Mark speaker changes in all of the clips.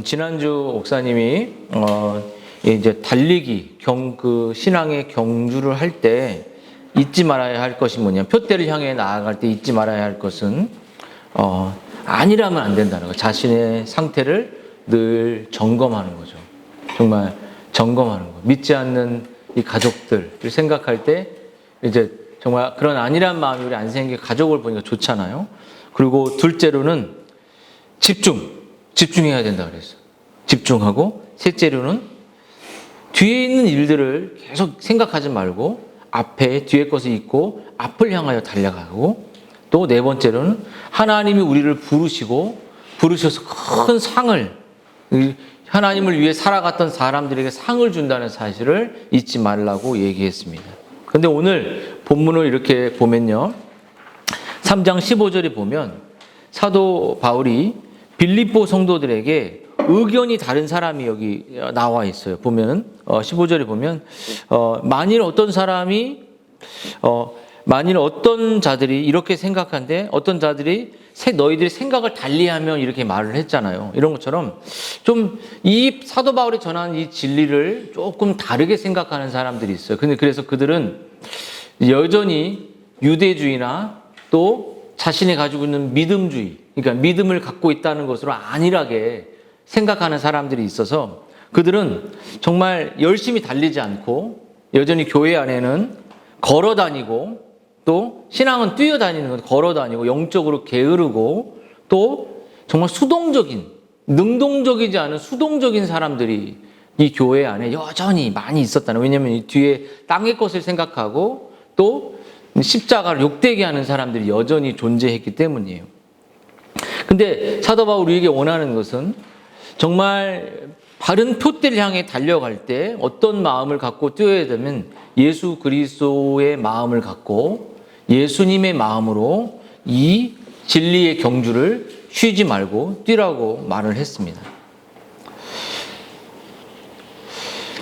Speaker 1: 지난주 목사님이 이제 달리기 신앙의 경주를 할 때 잊지 말아야 할 것이 뭐냐, 표대를 향해 나아갈 때 잊지 말아야 할 것은 아니라면 안 된다는 거. 자신의 상태를 늘 점검하는 거죠. 정말 점검하는 거. 믿지 않는 이 가족들을 생각할 때 이제 정말 그런 안일한 마음이 우리 안 생기게 가족을 보니까 좋잖아요. 그리고 둘째로는 집중해야 된다 그랬어요. 집중하고, 셋째로는 뒤에 있는 일들을 계속 생각하지 말고 뒤에 것을 잊고 앞을 향하여 달려가고, 또 네 번째로는 하나님이 우리를 부르셔서 큰 상을, 하나님을 위해 살아갔던 사람들에게 상을 준다는 사실을 잊지 말라고 얘기했습니다. 그런데 오늘 본문을 이렇게 보면요, 3장 15절에 보면 사도 바울이 빌립보 성도들에게 의견이 다른 사람이 여기 나와 있어요. 보면 15절에 보면 만일 어떤 자들이 이렇게 생각한데 어떤 자들이 너희들이 생각을 달리하면 이렇게 말을 했잖아요. 이런 것처럼 좀 이 사도 바울이 전하는 이 진리를 조금 다르게 생각하는 사람들이 있어요. 근데 그래서 그들은 여전히 유대주의나 또 자신이 가지고 있는 믿음주의, 그러니까 믿음을 갖고 있다는 것으로 안일하게 생각하는 사람들이 있어서 그들은 정말 열심히 달리지 않고 여전히 교회 안에는 걸어 다니고, 또 신앙은 뛰어다니는 것, 걸어 다니고 영적으로 게으르고, 또 정말 능동적이지 않은 수동적인 사람들이 이 교회 안에 여전히 많이 있었다는. 왜냐하면 이 뒤에 땅의 것을 생각하고 또 십자가를 욕되게 하는 사람들이 여전히 존재했기 때문이에요. 근데 사도 바울이 우리에게 원하는 것은 정말 바른 표대를 향해 달려갈 때 어떤 마음을 갖고 뛰어야 되면 예수 그리스도의 마음을 갖고 예수님의 마음으로 이 진리의 경주를 쉬지 말고 뛰라고 말을 했습니다.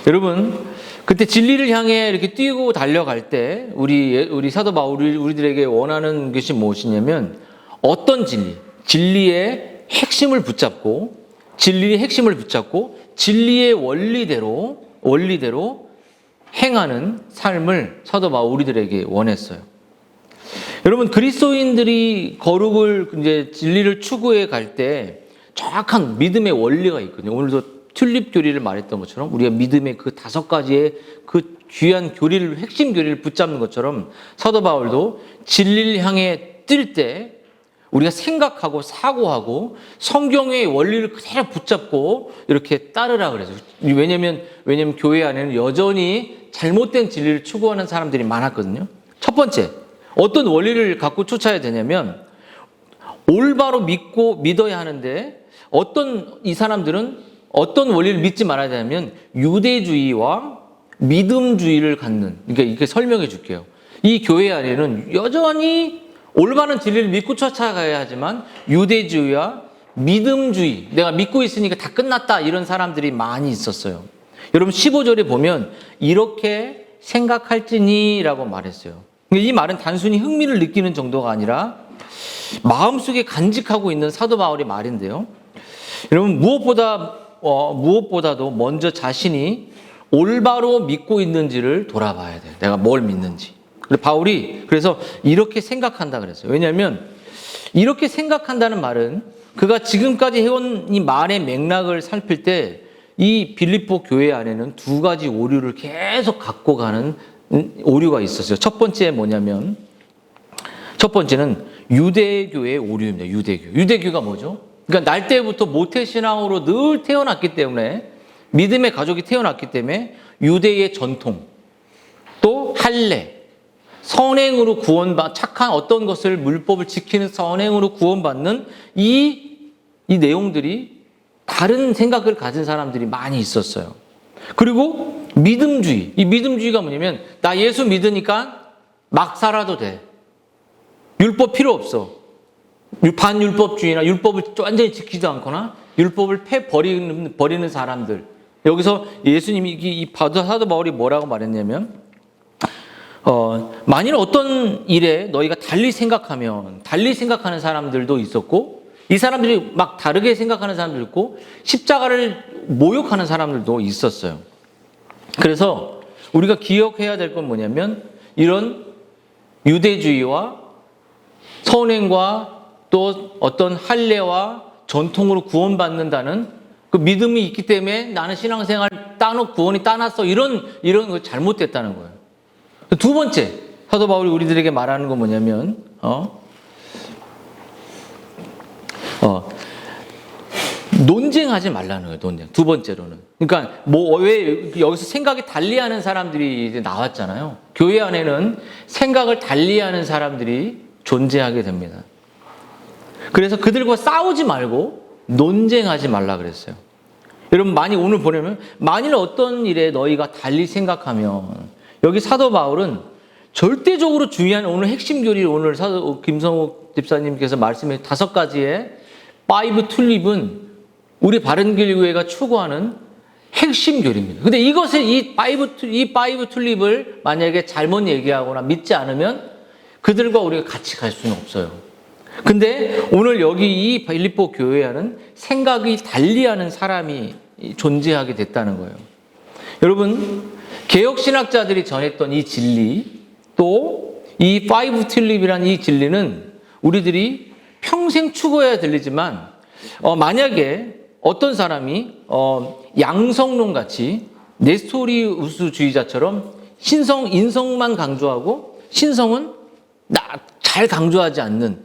Speaker 1: 여러분, 그때 진리를 향해 이렇게 뛰고 달려갈 때 우리 사도 바울이 우리들에게 원하는 것이 무엇이냐면 어떤 진리의 핵심을 붙잡고 진리의 원리대로 행하는 삶을 사도 바울 우리들에게 원했어요. 여러분, 그리스도인들이 거룩을 이제 진리를 추구해 갈 때 정확한 믿음의 원리가 있거든요. 오늘도 튤립 교리를 말했던 것처럼 우리가 믿음의 그 5가지의 그 귀한 핵심 교리를 붙잡는 것처럼 사도 바울도 진리를 향해 뛸 때 우리가 생각하고 사고하고 성경의 원리를 그대로 붙잡고 이렇게 따르라 그래서. 왜냐면 교회 안에는 여전히 잘못된 진리를 추구하는 사람들이 많았거든요. 첫 번째, 어떤 원리를 갖고 쫓아야 되냐면 올바로 믿어야 하는데 이 사람들은 어떤 원리를 믿지 말아야 되냐면 유대주의와 믿음주의를 갖는. 그러니까 이렇게 설명해 줄게요. 이 교회 안에는 여전히 올바른 진리를 믿고 쫓아가야 하지만 유대주의와 믿음주의, 내가 믿고 있으니까 다 끝났다, 이런 사람들이 많이 있었어요. 여러분, 15절에 보면 이렇게 생각할지니라고 말했어요. 이 말은 단순히 흥미를 느끼는 정도가 아니라 마음속에 간직하고 있는 사도 바울의 말인데요. 여러분, 무엇보다도 먼저 자신이 올바로 믿고 있는지를 돌아봐야 돼요. 내가 뭘 믿는지. 바울이 그래서 이렇게 생각한다 그랬어요. 왜냐하면 이렇게 생각한다는 말은 그가 지금까지 해온 이 말의 맥락을 살필 때 이 빌립보 교회 안에는 2가지 오류를 계속 갖고 가는 오류가 있었어요. 첫 번째는 유대교의 오류입니다. 유대교가 뭐죠? 그러니까 날 때부터 모태신앙으로 늘 태어났기 때문에, 믿음의 가족이 태어났기 때문에 유대의 전통, 또 할례, 선행으로 착한 어떤 것을, 물법을 지키는 선행으로 구원받는 이 내용들이 다른 생각을 가진 사람들이 많이 있었어요. 그리고 믿음주의. 이 믿음주의가 뭐냐면 나 예수 믿으니까 막 살아도 돼. 율법 필요 없어. 반율법주의나 율법을 완전히 지키지도 않거나 율법을 버리는 사람들. 여기서 예수님이 이 사도 바울이 뭐라고 말했냐면 만일 어떤 일에 너희가 달리 생각하는 사람들도 있었고, 이 사람들이 막 다르게 생각하는 사람도 있고 십자가를 모욕하는 사람들도 있었어요. 그래서 우리가 기억해야 될 건 뭐냐면 이런 유대주의와 선행과 또 어떤 할례와 전통으로 구원받는다는 그 믿음이 있기 때문에 나는 신앙생활 구원이 따놨어. 이런 거 잘못됐다는 거예요. 두 번째, 사도 바울이 우리들에게 말하는 건 뭐냐면, 논쟁하지 말라는 거예요, 논쟁. 두 번째로는. 그러니까, 왜 여기서 생각이 달리하는 사람들이 이제 나왔잖아요. 교회 안에는 생각을 달리하는 사람들이 존재하게 됩니다. 그래서 그들과 싸우지 말고 논쟁하지 말라 그랬어요. 여러분, 오늘 보려면, 만일 어떤 일에 너희가 달리 생각하면, 여기 사도 바울은 절대적으로 중요한 오늘 핵심 교리, 오늘 김성욱 집사님께서 말씀해 5가지의 파이브 툴립은 우리 바른길교회가 추구하는 핵심 교리입니다. 근데 이 파이브 툴립을 만약에 잘못 얘기하거나 믿지 않으면 그들과 우리가 같이 갈 수는 없어요. 근데 오늘 여기 이 빌립보 교회와는 생각이 달리하는 사람이 존재하게 됐다는 거예요. 여러분, 개혁신학자들이 전했던 이 진리, 또 이 파이브 툴립이라는 이 진리는 우리들이 평생 추구해야 들리지만 만약에 어떤 사람이 양성론 같이 네스토리우스주의자처럼 인성만 강조하고 신성은 잘 강조하지 않는,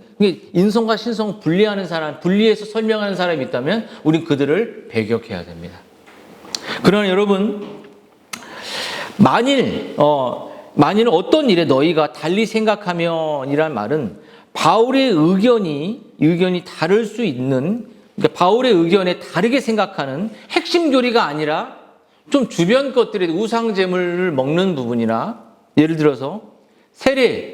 Speaker 1: 인성과 신성을 분리하는 사람, 분리해서 설명하는 사람이 있다면 우린 그들을 배격해야 됩니다. 그러나 여러분, 만일 어떤 일에 너희가 달리 생각하면 이란 말은 바울의 의견이 다를 수 있는, 그러니까 바울의 의견에 다르게 생각하는 핵심 교리가 아니라 좀 주변 것들의 우상제물을 먹는 부분이나, 예를 들어서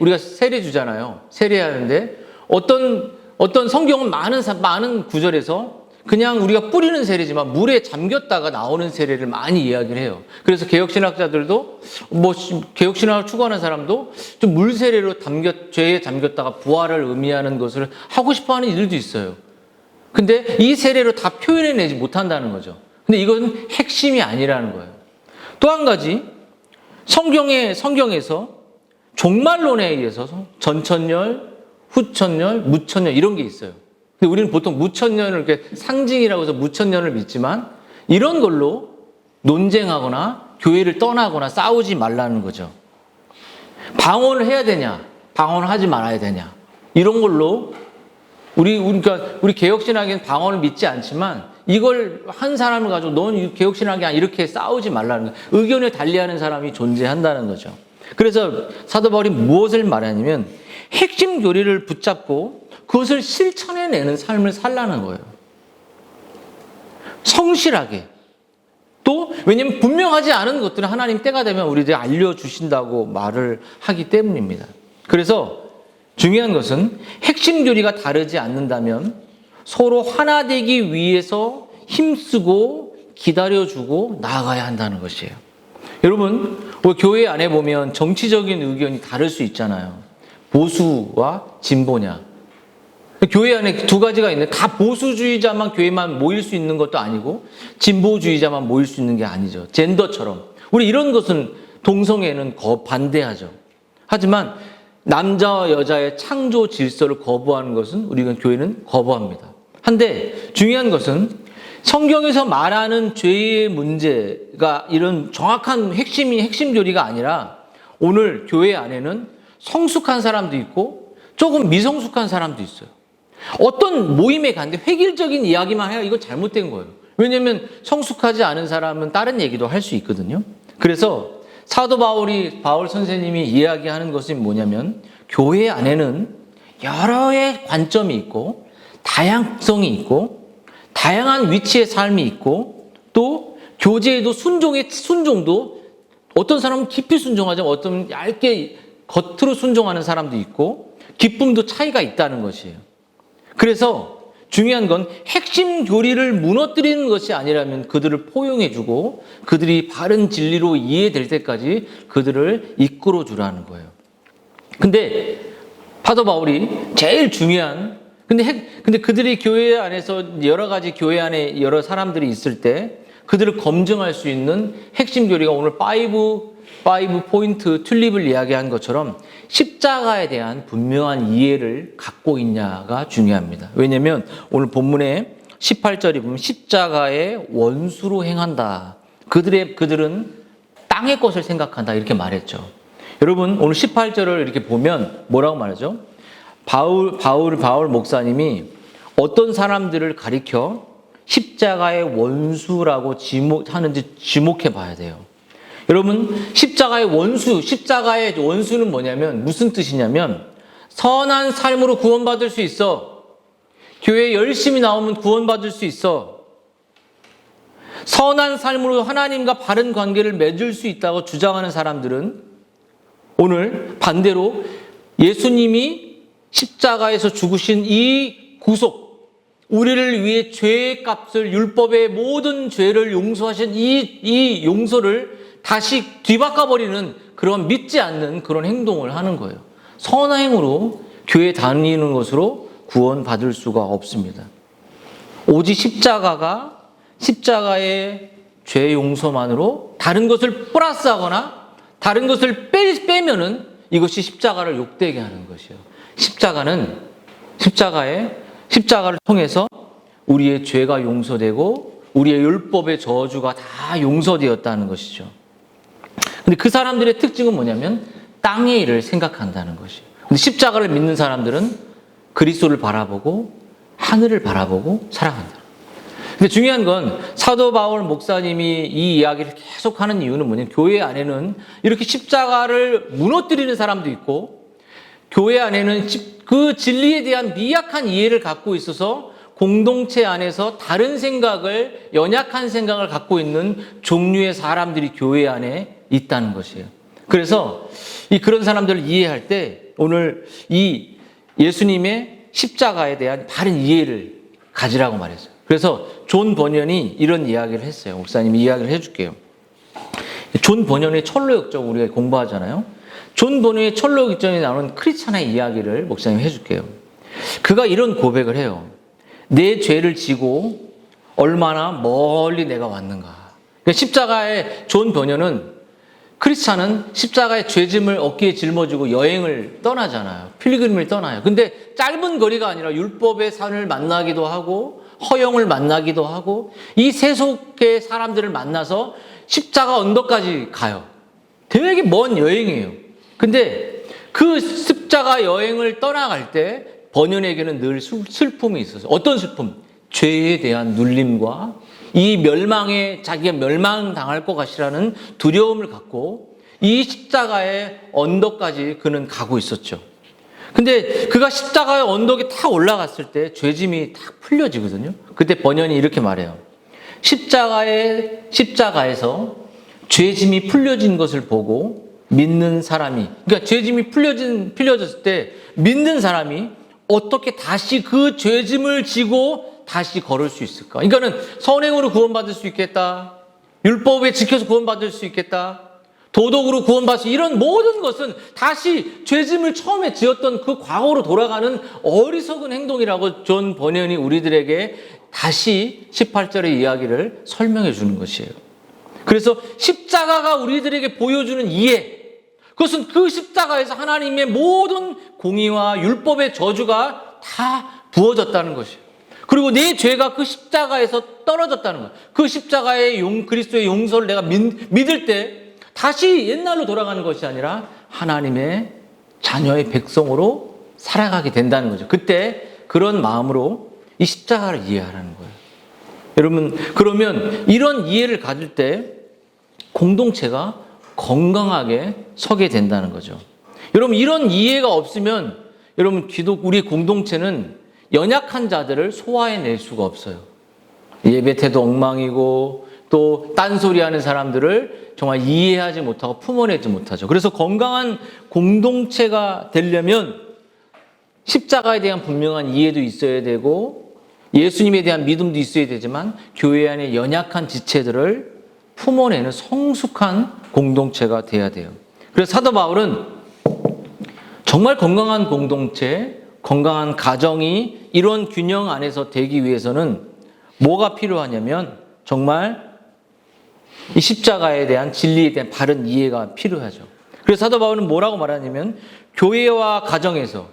Speaker 1: 우리가 세례 주잖아요. 세례하는데 어떤 성경은 많은 구절에서 그냥 우리가 뿌리는 세례지만 물에 잠겼다가 나오는 세례를 많이 이야기를 해요. 그래서 개혁신학자들도 개혁신학을 추구하는 사람도 좀 물 세례로 죄에 잠겼다가 부활을 의미하는 것을 하고 싶어하는 이들도 있어요. 근데 이 세례로 다 표현해내지 못한다는 거죠. 근데 이건 핵심이 아니라는 거예요. 또 한 가지, 성경에서 종말론에 의해서 전천년, 후천년, 무천년 이런 게 있어요. 근데 우리는 보통 무천년을 이렇게 상징이라고 해서 무천년을 믿지만 이런 걸로 논쟁하거나 교회를 떠나거나 싸우지 말라는 거죠. 방언을 해야 되냐, 방언을 하지 말아야 되냐, 이런 걸로 우리 개혁신학에는 방언을 믿지 않지만 이걸 한 사람을 가지고 넌 개혁신학이 아니야 이렇게 싸우지 말라는 거예요. 의견을 달리하는 사람이 존재한다는 거죠. 그래서 사도 바울이 무엇을 말하냐면 핵심 교리를 붙잡고 그것을 실천해내는 삶을 살라는 거예요. 성실하게. 또 왜냐하면 분명하지 않은 것들은 하나님 때가 되면 우리에게 알려주신다고 말을 하기 때문입니다. 그래서 중요한 것은 핵심 교리가 다르지 않는다면 서로 하나 되기 위해서 힘쓰고 기다려주고 나아가야 한다는 것이에요. 여러분, 교회 안에 보면 정치적인 의견이 다를 수 있잖아요. 보수와 진보냐. 교회 안에 두 가지가 있는데 다 보수주의자만 교회만 모일 수 있는 것도 아니고 진보주의자만 모일 수 있는 게 아니죠. 젠더처럼. 우리 이런 것은 동성애는 반대하죠. 하지만 남자와 여자의 창조 질서를 거부하는 것은 우리가 교회는 거부합니다. 한데 중요한 것은 성경에서 말하는 죄의 문제가 이런 정확한 핵심 교리가 아니라 오늘 교회 안에는 성숙한 사람도 있고 조금 미성숙한 사람도 있어요. 어떤 모임에 갔는데 획일적인 이야기만 해야 이거 잘못된 거예요. 왜냐하면 성숙하지 않은 사람은 다른 얘기도 할 수 있거든요. 그래서 사도 바울 선생님이 이야기하는 것이 뭐냐면 교회 안에는 여러의 관점이 있고 다양성이 있고 다양한 위치의 삶이 있고 또 교제에도 순종도 어떤 사람은 깊이 순종하지만 어떤 얇게 겉으로 순종하는 사람도 있고 기쁨도 차이가 있다는 것이에요. 그래서 중요한 건 핵심 교리를 무너뜨리는 것이 아니라면 그들을 포용해주고 그들이 바른 진리로 이해될 때까지 그들을 이끌어주라는 거예요. 근데 사도 바울이 제일 중요한 근데 그들이 교회 안에서 여러 가지 교회 안에 여러 사람들이 있을 때 그들을 검증할 수 있는 핵심 교리가 오늘 5 포인트 튤립을 이야기한 것처럼 십자가에 대한 분명한 이해를 갖고 있냐가 중요합니다. 왜냐하면 오늘 본문에 18절에 보면 십자가의 원수로 행한다. 그들은 땅의 것을 생각한다. 이렇게 말했죠. 여러분 오늘 18절을 이렇게 보면 뭐라고 말하죠? 바울 목사님이 어떤 사람들을 가리켜 십자가의 원수라고 하는지 지목해 봐야 돼요. 여러분 십자가의 원수는 뭐냐면 무슨 뜻이냐면 선한 삶으로 구원받을 수 있어. 교회에 열심히 나오면 구원받을 수 있어. 선한 삶으로 하나님과 바른 관계를 맺을 수 있다고 주장하는 사람들은 오늘 반대로 예수님이 십자가에서 죽으신 이 구속, 우리를 위해 죄의 값을 율법의 모든 죄를 용서하신 이 용서를 다시 뒤바꿔버리는 그런 믿지 않는 그런 행동을 하는 거예요. 선행으로 교회 다니는 것으로 구원받을 수가 없습니다. 오직 십자가의 죄 용서만으로 다른 것을 플러스하거나 다른 것을 빼면은 이것이 십자가를 욕되게 하는 것이에요. 십자가를 통해서 우리의 죄가 용서되고 우리의 율법의 저주가 다 용서되었다는 것이죠. 근데 그 사람들의 특징은 뭐냐면 땅의 일을 생각한다는 것이에요. 근데 십자가를 믿는 사람들은 그리스도를 바라보고 하늘을 바라보고 살아간다. 근데 중요한 건 사도 바울 목사님이 이 이야기를 계속 하는 이유는 뭐냐면 교회 안에는 이렇게 십자가를 무너뜨리는 사람도 있고 교회 안에는 그 진리에 대한 미약한 이해를 갖고 있어서 공동체 안에서 다른 생각을, 연약한 생각을 갖고 있는 종류의 사람들이 교회 안에 있다는 것이에요. 그래서 그런 사람들을 이해할 때 오늘 이 예수님의 십자가에 대한 바른 이해를 가지라고 말했어요. 그래서 존 버년이 이런 이야기를 했어요. 목사님이 이야기를 해줄게요. 존 버년의 철로역정 우리가 공부하잖아요. 존 버년의 철로역정에 나오는 크리스찬의 이야기를 목사님이 해줄게요. 그가 이런 고백을 해요. 내 죄를 지고 얼마나 멀리 내가 왔는가. 그러니까 십자가의 존 버년은 크리스찬은 십자가의 죄짐을 어깨에 짊어지고 여행을 떠나잖아요. 필그림을 떠나요. 근데 짧은 거리가 아니라 율법의 산을 만나기도 하고 허영을 만나기도 하고 이 세속의 사람들을 만나서 십자가 언덕까지 가요. 되게 먼 여행이에요. 근데 그 십자가 여행을 떠나갈 때 버년에게는 늘 슬픔이 있었어요. 어떤 슬픔? 죄에 대한 눌림과 이 자기가 멸망당할 것 같이라는 두려움을 갖고 이 십자가의 언덕까지 그는 가고 있었죠. 근데 그가 십자가의 언덕에 탁 올라갔을 때 죄짐이 탁 풀려지거든요. 그때 번연이 이렇게 말해요. 십자가에서 죄짐이 풀려진 것을 보고 믿는 사람이, 그러니까 죄짐이 풀려졌을 때 믿는 사람이 어떻게 다시 그 죄짐을 지고 다시 걸을 수 있을까? 그러니까는 선행으로 구원받을 수 있겠다. 율법에 지켜서 구원받을 수 있겠다. 도덕으로 구원받을 수 이런 모든 것은 다시 죄짐을 처음에 지었던 그 과거로 돌아가는 어리석은 행동이라고 존 버년이 우리들에게 다시 18절의 이야기를 설명해 주는 것이에요. 그래서 십자가가 우리들에게 보여주는 이해, 그것은 그 십자가에서 하나님의 모든 공의와 율법의 저주가 다 부어졌다는 것이에요. 그리고 내 죄가 그 십자가에서 떨어졌다는 거예요. 그 십자가의 그리스도의 용서를 내가 믿을 때 다시 옛날로 돌아가는 것이 아니라 하나님의 자녀의 백성으로 살아가게 된다는 거죠. 그때 그런 마음으로 이 십자가를 이해하라는 거예요. 여러분, 그러면 이런 이해를 가질 때 공동체가 건강하게 서게 된다는 거죠. 여러분, 이런 이해가 없으면 여러분, 우리 공동체는 연약한 자들을 소화해낼 수가 없어요. 예배 태도 엉망이고 또 딴소리하는 사람들을 정말 이해하지 못하고 품어내지 못하죠. 그래서 건강한 공동체가 되려면 십자가에 대한 분명한 이해도 있어야 되고 예수님에 대한 믿음도 있어야 되지만 교회 안에 연약한 지체들을 품어내는 성숙한 공동체가 돼야 돼요. 그래서 사도 바울은 정말 건강한 공동체, 건강한 가정이 이런 균형 안에서 되기 위해서는 뭐가 필요하냐면 정말 이 십자가에 대한 진리에 대한 바른 이해가 필요하죠. 그래서 사도 바울은 뭐라고 말하냐면 교회와 가정에서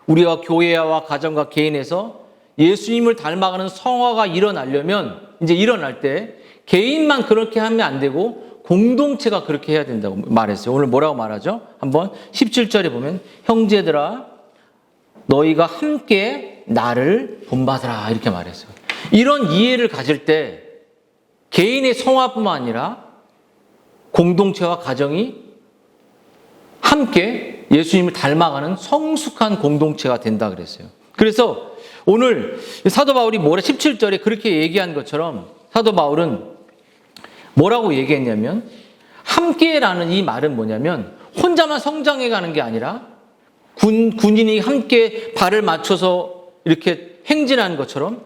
Speaker 1: 우리가 교회와 가정과 개인에서 예수님을 닮아가는 성화가 일어나려면 이제 일어날 때 개인만 그렇게 하면 안 되고 공동체가 그렇게 해야 된다고 말했어요. 오늘 뭐라고 말하죠? 한번 17절에 보면 형제들아 너희가 함께 나를 본받으라 이렇게 말했어요. 이런 이해를 가질 때 개인의 성화뿐만 아니라 공동체와 가정이 함께 예수님을 닮아가는 성숙한 공동체가 된다 그랬어요. 그래서 오늘 사도 바울이 17절에 그렇게 얘기한 것처럼 사도 바울은 뭐라고 얘기했냐면 함께라는 이 말은 뭐냐면 혼자만 성장해 가는 게 아니라 군인이 함께 발을 맞춰서 이렇게 행진하는 것처럼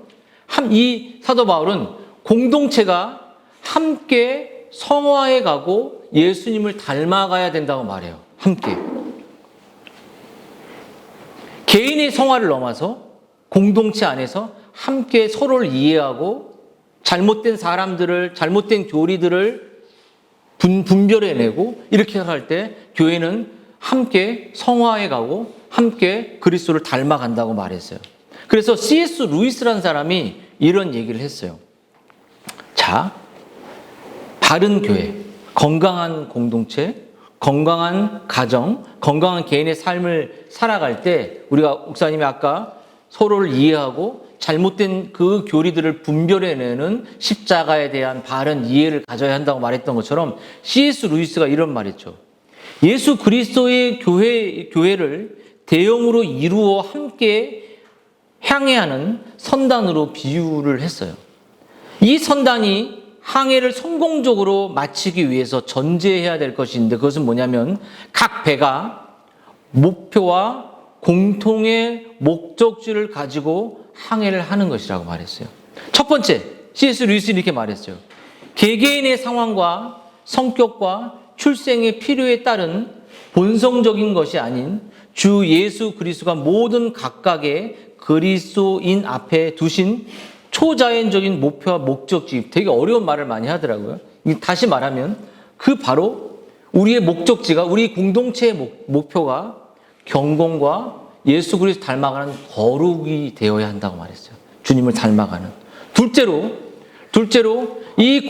Speaker 1: 이 사도 바울은 공동체가 함께 성화해 가고 예수님을 닮아가야 된다고 말해요. 함께. 개인의 성화를 넘어서 공동체 안에서 함께 서로를 이해하고 잘못된 사람들을, 잘못된 교리들을 분별해내고 이렇게 할 때 교회는 함께 성화해 가고 함께 그리스도를 닮아간다고 말했어요. 그래서 C.S. 루이스라는 사람이 이런 얘기를 했어요. 자, 바른 교회, 건강한 공동체, 건강한 가정, 건강한 개인의 삶을 살아갈 때 우리가 목사님이 아까 서로를 이해하고 잘못된 그 교리들을 분별해내는 십자가에 대한 바른 이해를 가져야 한다고 말했던 것처럼 C.S. 루이스가 이런 말했죠. 예수 그리스도의 교회를 대형으로 이루어 함께 향해 하는 선단으로 비유를 했어요. 이 선단이 항해를 성공적으로 마치기 위해서 전제해야 될 것이 있는데 그것은 뭐냐면 각 배가 목표와 공통의 목적지를 가지고 항해를 하는 것이라고 말했어요. 첫 번째, C.S. 루이스는 이렇게 말했어요. 개개인의 상황과 성격과 출생의 필요에 따른 본성적인 것이 아닌 주 예수 그리스도가 모든 각각의 그리스도인 앞에 두신 초자연적인 목표와 목적지, 되게 어려운 말을 많이 하더라고요. 다시 말하면 그 바로 우리의 목적지가, 우리 공동체의 목표가 경건과 예수 그리스도 닮아가는 거룩이 되어야 한다고 말했어요. 주님을 닮아가는. 둘째로 이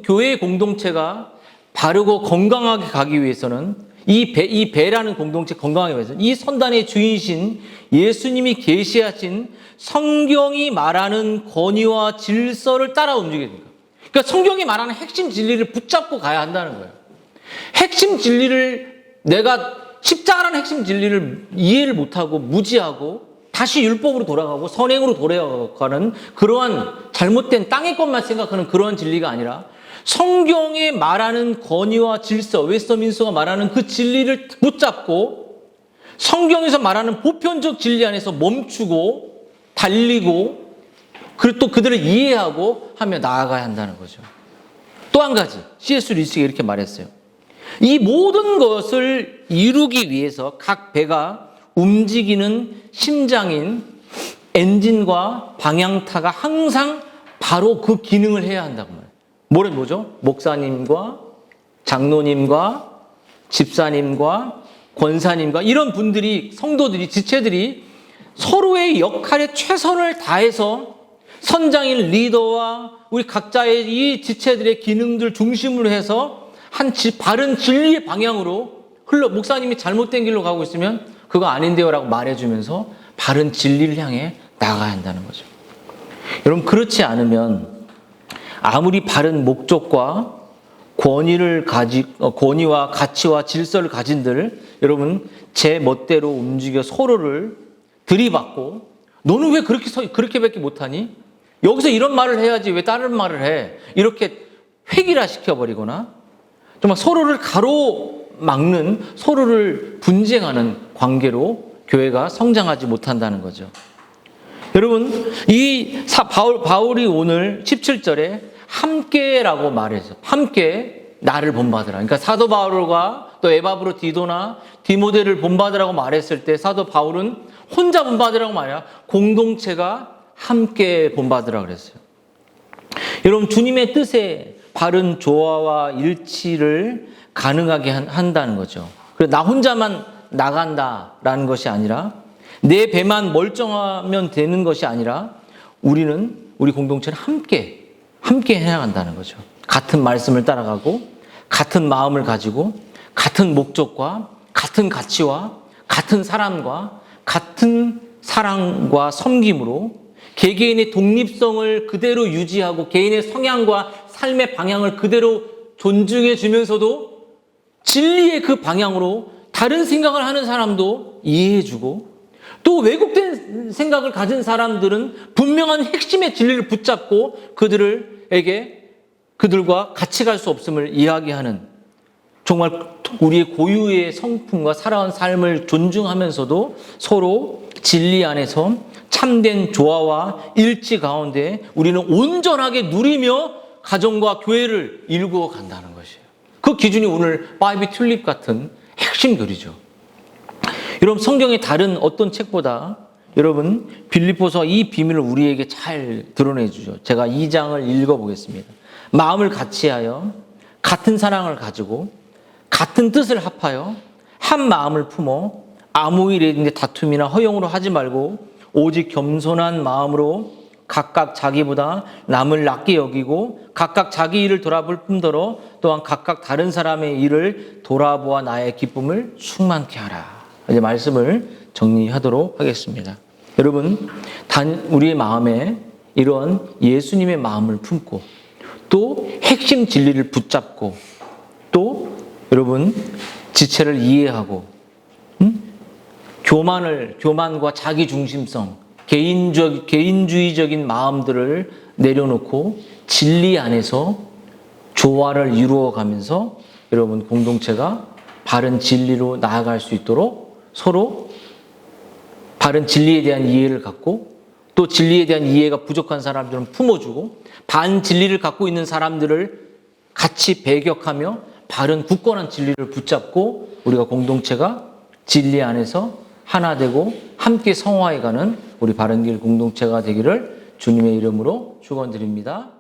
Speaker 1: 교회의 공동체가 바르고 건강하게 가기 위해서는 이 배라는 공동체 건강하게 위해서는 이 선단의 주인이신 예수님이 계시하신 성경이 말하는 권위와 질서를 따라 움직여야 됩니다. 그러니까 성경이 말하는 핵심 진리를 붙잡고 가야 한다는 거예요. 핵심 진리를 내가 십자가라는 핵심 진리를 이해를 못하고 무지하고 다시 율법으로 돌아가고 선행으로 돌아가는 그러한 잘못된 땅의 것만 생각하는 그러한 진리가 아니라 성경에 말하는 권위와 질서, 웨스터민스터가 말하는 그 진리를 붙잡고 성경에서 말하는 보편적 진리 안에서 멈추고 달리고 그리고 또 그들을 이해하고 하며 나아가야 한다는 거죠. 또 한 가지, C.S. 루이스가 이렇게 말했어요. 이 모든 것을 이루기 위해서 각 배가 움직이는 심장인 엔진과 방향타가 항상 바로 그 기능을 해야 한다고 말해요. 뭐죠? 목사님과 장로님과 집사님과 권사님과 이런 분들이, 성도들이, 지체들이 서로의 역할에 최선을 다해서 선장인 리더와 우리 각자의 이 지체들의 기능들 중심으로 해서 바른 진리의 방향으로 목사님이 잘못된 길로 가고 있으면 그거 아닌데요 라고 말해주면서 바른 진리를 향해 나가야 한다는 거죠. 여러분, 그렇지 않으면 아무리 바른 목적과 권위와 가치와 질서를 가진들 여러분 제 멋대로 움직여 서로를 들이받고 너는 왜 그렇게밖에 못하니? 여기서 이런 말을 해야지 왜 다른 말을 해? 이렇게 획일화시켜버리거나 정말 서로를 가로막는, 서로를 분쟁하는 관계로 교회가 성장하지 못한다는 거죠. 여러분, 바울이 오늘 17절에 함께라고 말해서 함께 나를 본받으라. 그러니까 사도 바울과 또 에바브로 디도나 디모데를 본받으라고 말했을 때 사도 바울은 혼자 본받으라고 말이야. 공동체가 함께 본받으라 그랬어요. 여러분, 주님의 뜻에 바른 조화와 일치를 가능하게 한다는 거죠. 그래서 나 혼자만 나간다라는 것이 아니라 내 배만 멀쩡하면 되는 것이 아니라 우리 공동체는 함께 해야 한다는 거죠. 같은 말씀을 따라가고 같은 마음을 가지고 같은 목적과 같은 가치와 같은 사람과 같은 사랑과 섬김으로 개개인의 독립성을 그대로 유지하고 개인의 성향과 삶의 방향을 그대로 존중해 주면서도 진리의 그 방향으로 다른 생각을 하는 사람도 이해해 주고 또 왜곡된 생각을 가진 사람들은 분명한 핵심의 진리를 붙잡고 그들과 같이 갈 수 없음을 이야기하는 정말 우리의 고유의 성품과 살아온 삶을 존중하면서도 서로 진리 안에서 참된 조화와 일치 가운데 우리는 온전하게 누리며 가정과 교회를 일구어 간다는 것이에요. 그 기준이 오늘 바이비 튤립 같은 핵심 교리죠. 여러분, 성경의 다른 어떤 책보다 여러분 빌립보서 이 비밀을 우리에게 잘 드러내 주죠. 제가 2장을 읽어보겠습니다. 마음을 같이하여 같은 사랑을 가지고 같은 뜻을 합하여 한 마음을 품어 아무 일에 다툼이나 허용으로 하지 말고 오직 겸손한 마음으로 각각 자기보다 남을 낮게 여기고 각각 자기 일을 돌아볼 뿐더러 또한 각각 다른 사람의 일을 돌아보아 나의 기쁨을 충만케 하라. 이제 말씀을 정리하도록 하겠습니다. 여러분, 우리의 마음에 이런 예수님의 마음을 품고 또 핵심 진리를 붙잡고 또 여러분 지체를 이해하고 교만과 자기중심성, 개인주의적인 마음들을 내려놓고 진리 안에서 조화를 이루어가면서 여러분 공동체가 바른 진리로 나아갈 수 있도록 서로 바른 진리에 대한 이해를 갖고 또 진리에 대한 이해가 부족한 사람들은 품어주고 반진리를 갖고 있는 사람들을 같이 배격하며 바른 굳건한 진리를 붙잡고 우리가 공동체가 진리 안에서 하나 되고 함께 성화해가는 우리 바른길 공동체가 되기를 주님의 이름으로 축원드립니다.